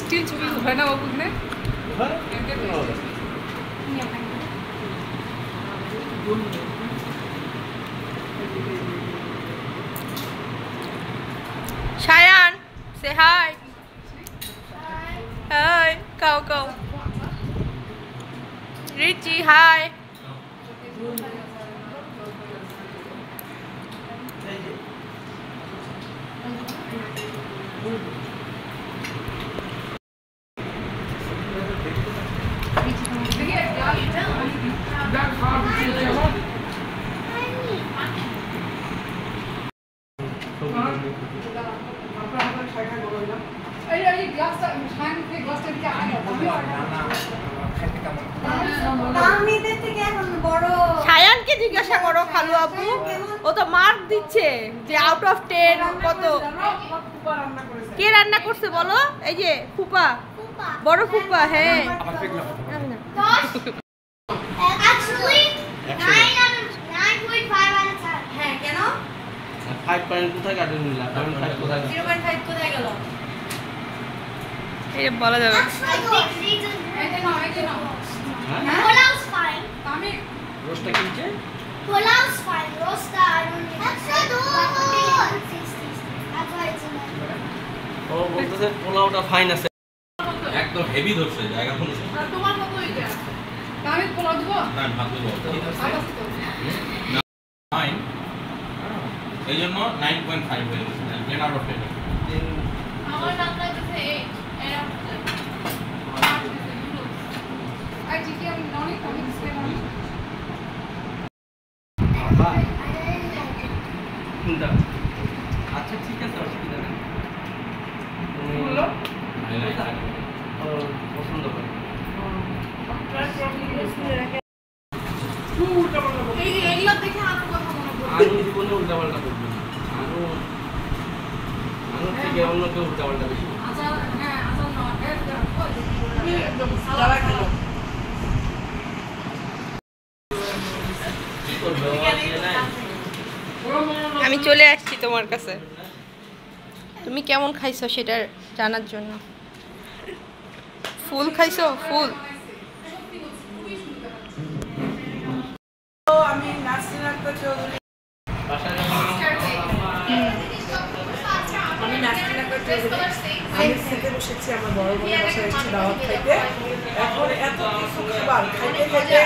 Still ছবি হয় না বাবু এখানে Shayan, say hi. Hi, go. Richie, hi. সায়ানকে জিজ্ঞাসা করো খালু আপু, ও তো মার্ক দিচ্ছে যে আউট অফ 10 কত। কে রান্না করছে বলো? এই যে ফুপা, বড় ফুপা। হ্যাঁ হ্যাঁ কেন 5 পয়েন্ট কোথায় কাটে নিলা? 0.5 কোথায়? 0.5 কোথায় গেল? এই বলা যাবে Pulau's fine. রোস্টটা কিনছে? Pulau's fine. Rosta, I don't need. That's why it's in there. ও বলতেছে পোলাওটা ফাইন আছে। একদম হেভি ধরছে জায়গা কোন? তোমার কত এটা? আমি পোলাও দিব না ভাত দেব। 9 এইজন্য 9.5 হয়ে গেছে। 10 আউট অফ 10। আমার নাম্বার দিতে 8 এর আই ঠিকই আমি ননি আমি ডিসপ্লে ননি কোনটা? আচ্ছা ঠিক আছে অসুবিধা নেই। বললো ও পছন্দ করে। এই যে এগুলো দেখে আমার কথা মনে পড়ে। আলু জীবনে উল্টাপাল্টা করবে না। আলু থেকে অন্য কেউ উল্টাপাল্টা বেশি করবে। আচ্ছা হ্যাঁ আচ্ছা না একদম সাদা খেলো আমি চলে আসছি তোমার কাছে, তুমি কেমন খাইছো সেটা জানার জন্য। ফুল খাইছো? ফুল আমি নাসরিন আক্তার চৌধুরী। আমি নাসরিন আক্তার চৌধুরী। আমি খেতে বসেছি আমার বড় বোনের বাসায় এসেছি দাওয়াত খাইতে। এখন এত কিছু খাবার খাইতে খাইতে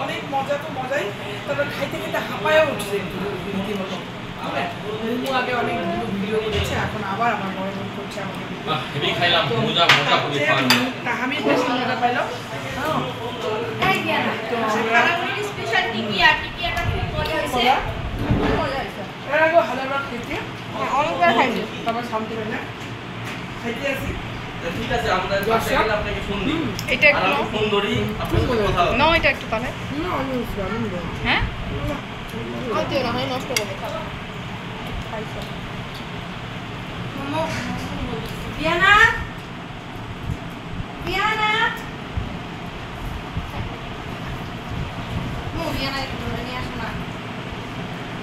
অনেক মজা তো মজাই, তবে খাইতে খাইতে হাঁপায়ও উঠছে রীতিমতো। মোমো আগে অনেক ভিডিও করেছে, এখন আবার আমার বড় বোন করছে আমাকে। হেভি খাইলাম মজা খুবই ফান। আমি বেশি মজা পাইলাম। স্পেশাল টিকিয়াটা খুব মজা হয়েছে। এর আগেও হাজারবার খেয়েছি, অনেকবার খাইছি। তারপর শান্তি হয় না খাইতে আসি। ঠিক আছে আমরা বাসায় গেলে আপনাকে ফোন দিই। এটা আর একটু আমি ফোন ধরি আপনার সাথে কথা হবে। নাও, এটা একটু তাহলে। আমি হ্যাঁ দিও না, আমি নষ্ট করে খাবো। খাইছো মোমো দিয়ানা মোমো দিয়ানা একটু ধরে নিয়ে আসো না।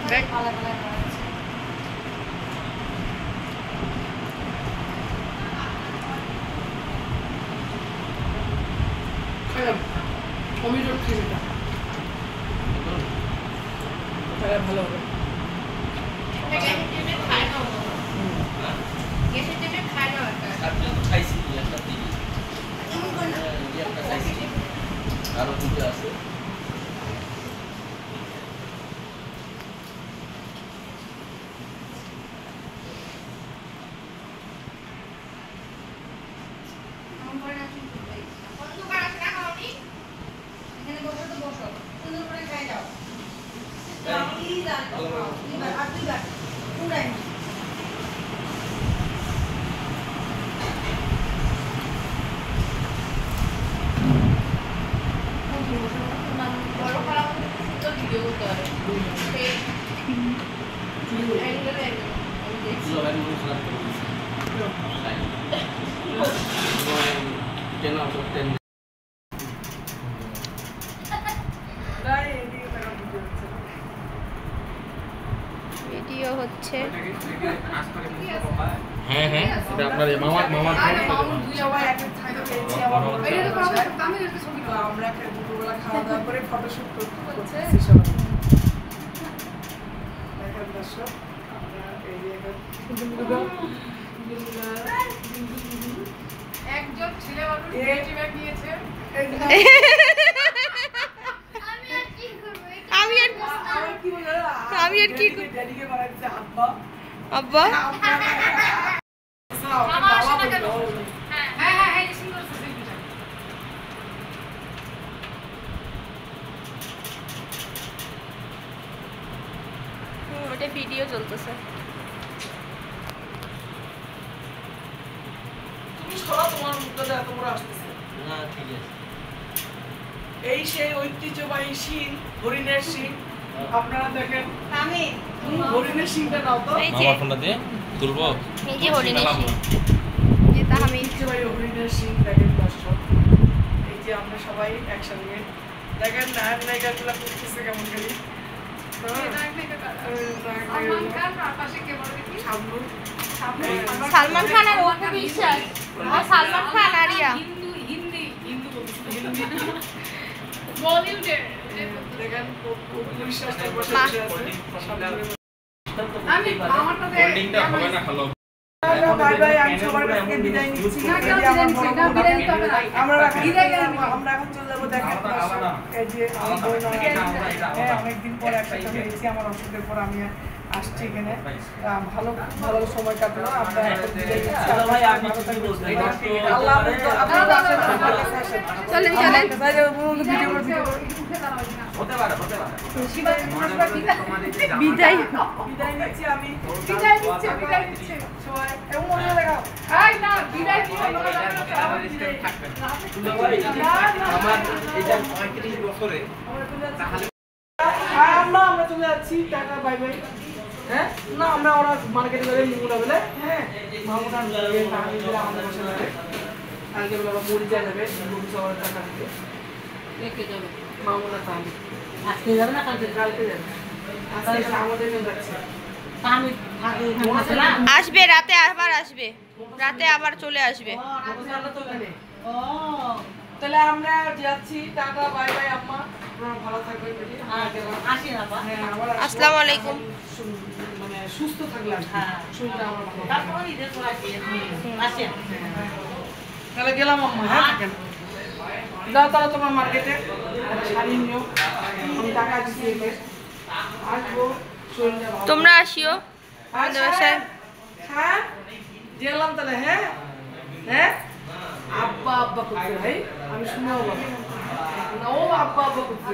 দেখ ভালো আছে খাইলাম অমিজোর খিচুড়িটা তাহলে ভালো হবে। গ্যাসের টেবিলে খাই না আপনি তো খাইছি একটা দিই। একটা খাইছি। আরো দুটো আছে। ভিডিও হচ্ছে। হ্যাঁ হ্যাঁ এটা আপনার মামা সবাই এক এক থাইতে পেয়েছি আমার তো আমরা দুপুরবেলা খাওয়া দাওয়া করে ফটোশুট করতেছি সবাই। দেখেন দর্শক, আমরা এই যে একজন ছেলে মানুষ বেটি ব্যাগ নিয়েছে। আমি আর কি ড্যাডিকে বানাইছে আব্বা। আব্বা হ্যাঁ এই সুন্দর সেলফিটা। ওটা ভিডিও চলতেছে। তুমি সরা তোমার মুখটা এত বড় আসতেছে। না ঠিক আছে। এই সেই ঐতিহ্যবাহী শিং, হরিণের শিং। আপনারা দেখেন হরিণের শিংটা নাও তো। এই যে মামার ফোনটা দিয়ে তুলবো। এই যে হরিণের শিং, এটা আমি ঐতিহ্যবাহী হরিণের শিং দেখেন দর্শক। এই যে আমরা সবাই একসঙ্গে দেখেন নায়ক নায়িকাগুলো করতেছে কেমন করি। সালমান খান আর পাশে কে বলে দেখি? শাবনূর। সালমান খান আর অপু বিশ্বাস, আর সালমান খান আর ইয়া হিন্দু বলিউডের। দেখেন বিশ্বাসটা বসে বসে আছে শাবনূরের। আমি আমারটাতে হোল্ডিংটা হবে না হলো। বাই বাই, আমি সবার কাছ থেকে বিদায় নিচ্ছি। এই যে আমার বড় বোন, আমরা এখন চলে যাবো। দেখেন দর্শক, এই যে আমার বোন, হ্যাঁ অনেকদিন পর একসাথে হয়েছি। আমার অসুখের পর আমি আসছি এখানে। ভালো ভালো সময় কাটলো। আমরা এখন বিদায় নিচ্ছি। ভাই আপনি কি বলছেন? আল্লাহ হাফেজ। আপনি তো আসেন, আমার কাছে আসেন। চলেন তাই যে ভিডিও করে ভিডিও করে হতে পারে। বিদায়। বিদায় নিচ্ছি আমি। বিদায় দিচ্ছে। সবাই এমন মনে লাগাও। এই না বিদায় কি হলো না? আমার এটা 35 বছরে আমরা চলে যাচ্ছি। Tata bye bye. হ্যাঁ না আমরা ওরা মার্কেটে যাবে মুগুরা বলে। হ্যাঁ মামুটা আমাদের বসে যাবে। আজকে বলে ওরা মুড়ি যাবে সবার টাকা দিতে রেখে যাবে মামুনা। তাহলে আজকে যাবে না কালকে যাবে। আজকে আমাদের নিয়ে যাচ্ছে। আসবে রাতে, আবার আসবে রাতে, আবার চলে আসবে। তাহলে আমরা যাচ্ছি। টাটা বাই বাই আম্মা, আপনারা ভালো থাকবেন। আসসালামু আলাইকুম। মানে সুস্থ থাকলাম, শরীরটা আমার ভালো। তাহলে গেলাম আম্মা। হ্যাঁ থাকেন। যাও তাহলে তোমার মার্কেটে শাড়ি নিও। আমি টাকা দিচ্ছি একে। আসবো, শরীরটা ভালো। তোমরা আসিও আমাদের বাসায়। হ্যাঁ গেলাম তাহলে। হ্যাঁ হ্যাঁ আব্বা আব্বা করছে ভাই, আমি শুনেও বাবা না, ও আব্বা আব্বা করছে।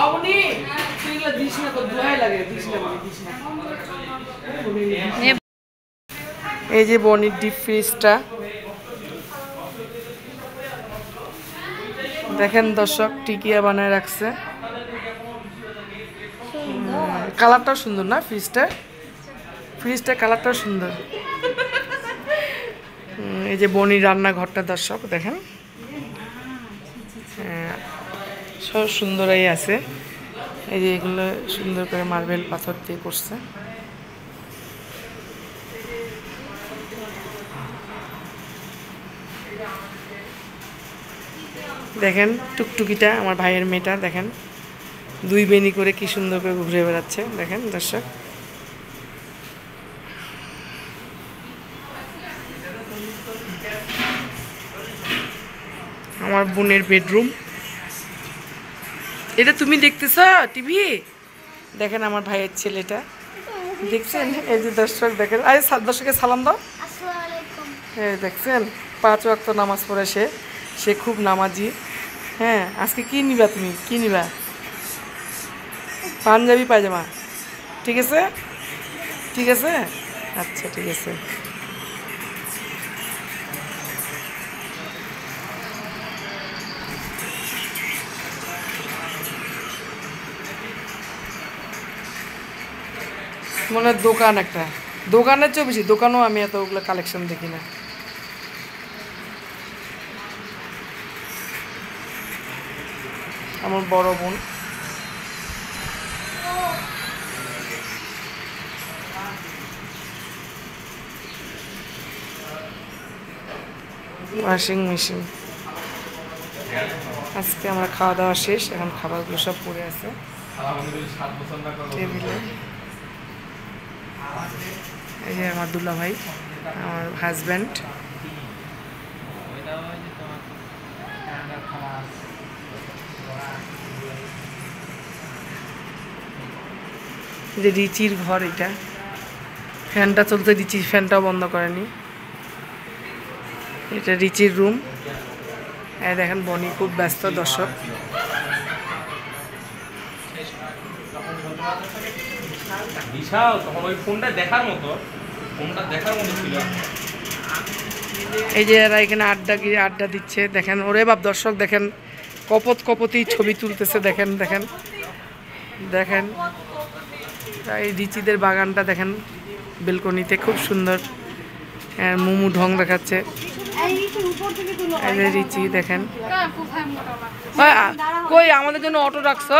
অবনি তুই এগুলো দিস না, তো দোহাই লাগে, দিস না। এই যে বনির ডিপ ফ্রিজটা দেখেন দর্শক, টিকিয়া বানায় রাখছে। কালারটাও সুন্দর না ফ্রিজটা কালারটাও সুন্দর। এই যে বনির রান্নাঘরটা দর্শক দেখেন, সব সুন্দরই আছে। এই যে এগুলো সুন্দর করে মার্বেল পাথর দিয়ে করছে। দেখেন টুকটুকিটা, আমার ভাইয়ের মেয়েটা দেখেন, 2 বেনি করে কি সুন্দর করে ঘুরে বেড়াচ্ছে। দেখেন দর্শক, আমার বোনের বেডরুম। এটা তুমি দেখতেছ টিভি? দেখেন আমার ভাইয়ের ছেলেটা, দেখছেন? এই যে দর্শক দেখেন, আরে দর্শকে সালাম দাও। আসসালামু আলাইকুম। এই দেখছেন 5 ওয়াক্ত নামাজ পড়ে সে খুব নামাজি। হ্যাঁ আজকে কি নিবা তুমি? কি নিবা? পাঞ্জাবি পায়জামা? ঠিক আছে আচ্ছা ঠিক আছে। মনে হয় দোকান একটা, দোকানের চেয়েও বেশি, দোকানও আমি এত ওগুলো কালেকশন দেখি না। আমার বড় বোন ওয়াশিং মেশিন। আজকে আমরা খাওয়া দাওয়া শেষ, এখন খাবারগুলো সব পড়ে আছে টেবিলে। এই যে আমার দুলা ভাই, আমার হাজব্যান্ড। যে রিচির ঘর, এটা ফ্যানটা চলতে, রিচির ফ্যানটাও বন্ধ করেনি। এটা রিচির রুম। এই দেখেন বনি খুব ব্যস্ত দর্শক। বিশাল তখন ওই ফোনটা দেখার মতো ছিল। এই যে এরা এখানে আড্ডা দিচ্ছে দেখেন। ওরে বাপ দর্শক দেখেন, কপতি ছবি তুলতেছে। দেখেন দেখেন দেখেন এই রিচিদের বাগানটা দেখেন, বেলকনিতে খুব সুন্দর মুমু ঢং দেখাচ্ছে। এই যে রিচি দেখেন। কই আমাদের জন্য অটো রাখছো?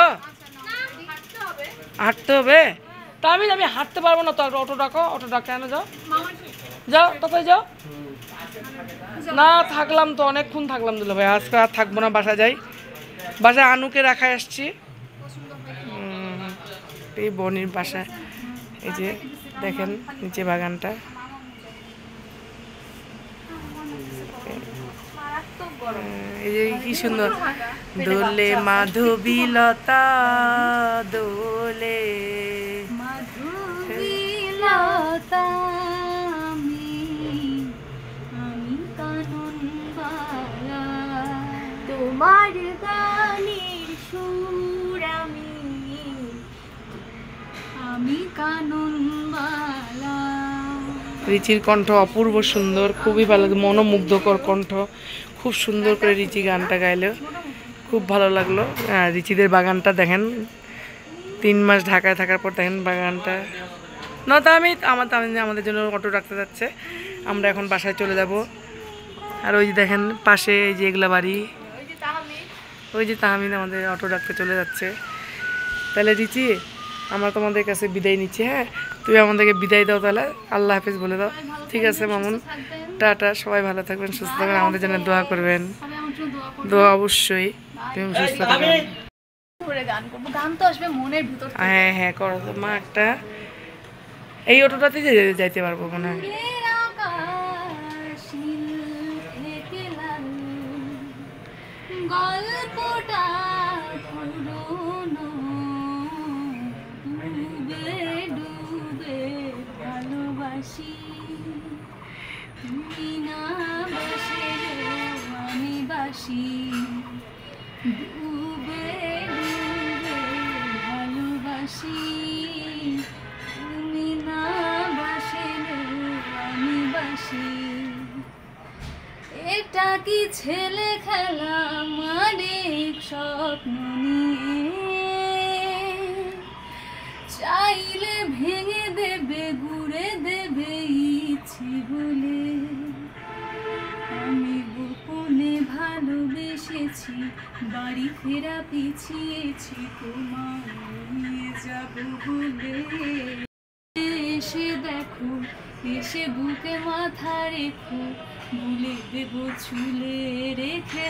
হাঁটতে হবে? তা আমি হাঁটতে পারবো না তো, অটো ডাকো। অটো ডাকে এনে যাও, যাও তারপরে যাও। না থাকলাম তো, অনেকক্ষণ থাকলাম দুলা ভাই, আজকে আর থাকবো না, বাসা যাই। বাসায় আনুকে রাখায় আসছি, এই বনির বাসায়। এই যে দেখেন নিচে বাগানটা, এই যে কি সুন্দর। দোলে মাধবীলতা দোলে মাধবীলতা আমি কানন বালা, তোমার গানের সুর আমি কানন বালা। রিচির কণ্ঠ অপূর্ব সুন্দর, খুবই ভালো, মনোমুগ্ধকর কণ্ঠ। খুব সুন্দর করে রিচি গানটা গাইলো, খুব ভালো লাগলো। রিচিদের বাগানটা দেখেন, 3 মাস ঢাকায় থাকার পর দেখেন বাগানটা। না তা আমি আমাদের জন্য অটো রাখতে যাচ্ছে, আমরা এখন বাসায় চলে যাব। আর ওই যে দেখেন পাশে এই যে এগুলা বাড়ি, ওই যে তাহমিদ আমাদের অটো রাখতে চলে যাচ্ছে। তাহলে রিচি আমরা তোমাদের কাছে বিদায় নিচ্ছি। হ্যাঁ, তুমি আমাদেরকে বিদায় দাও তাহলে, আল্লাহ হাফেজ বলে দাও। ঠিক আছে মামুন, টাটা। সবাই ভালো থাকবেন, সুস্থ থাকবেন, আমাদের জন্য দোয়া করবেন। দোয়া অবশ্যই, তুমি সুস্থ থাকবেন। গান তো আসবে মনের ভিতর। হ্যাঁ হ্যাঁ করো তো মা একটা। এই অটোটাতে যাইতে পারবো মনে হয়। গল্পটা পুরনো, ডুবে ডুবে ভালোবাসি, তুমি না বাসে আমি বাসি, ডুবে ডুবে ভালোবাসি, তুমি না বাসে আমি বাসি। এটা কি ছেলে খেলা, মানে স্বপ্ন নিয়ে চাইলে ভেঙে দেবে, ঘুরে দেবে ইচ্ছে বলে। আমি গোপনে ভালোবেসেছি, বাড়ি ফেরা পিছিয়েছি, তোমার নিয়ে যাব বলে। এসে দেখো, এসে বুকে মাথা রেখো, ভুলে দেব চুলে রেখে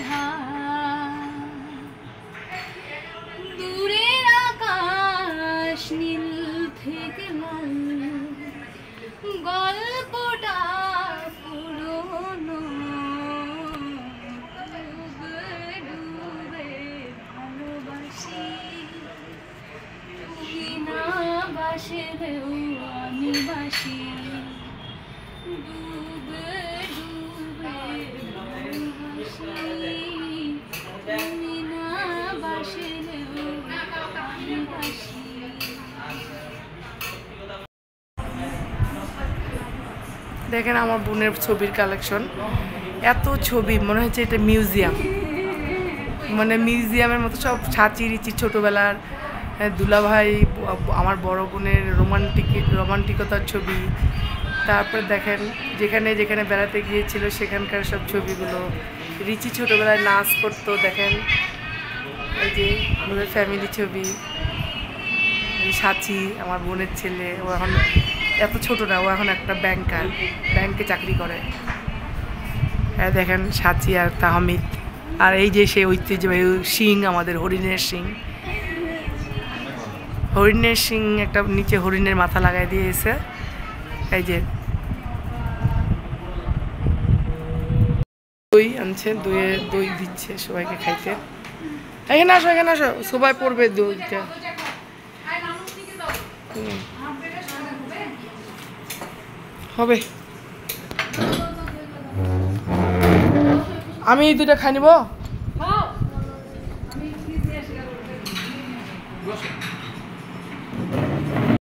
দূরের আকাশ নীল থেকে লাল, গল্পটা পুরনো, ডুবে ডুবে ভালোবাসি, তুমি না বাসলেও আমি বাসি, ডুবে ডুবে ভালোবাসি, তুমি না বাসলেও আমি বাসি। দেখেন আমার বোনের ছবির কালেকশন, এত ছবি মনে হচ্ছে এটা মিউজিয়াম, মানে মিউজিয়ামের মতো সব। ছাঁচি রিচির ছোটোবেলার, দুলাভাই আমার বড় বোনের রোমান্টিকতার ছবি। তারপরে দেখেন যেখানে যেখানে বেড়াতে গিয়েছিল সেখানকার সব ছবিগুলো। রিচি ছোটোবেলায় নাচ করতো দেখেন, এই যে আমাদের ফ্যামিলি ছবি। সাচি আমার বোনের ছেলে, ও এখন এত ছোট না, ও এখন একটা ব্যাংকে চাকরি করে। হ্যাঁ দেখেন সাচি আর তাহমিদ, আর এই যে সে ঐতিহ্যবাহী শিং, আমাদের হরিণের শিং। হরিণের শিং একটা নিচে হরিণের মাথা লাগাই দিয়েছে। এই যে দই আনছে, দই দিচ্ছে সবাইকে খাইতে। এখানে আসো, এখানে আসো, সবাই পড়বে দইটা। হবে, আমি এই দুটা খাই নিব। বসো।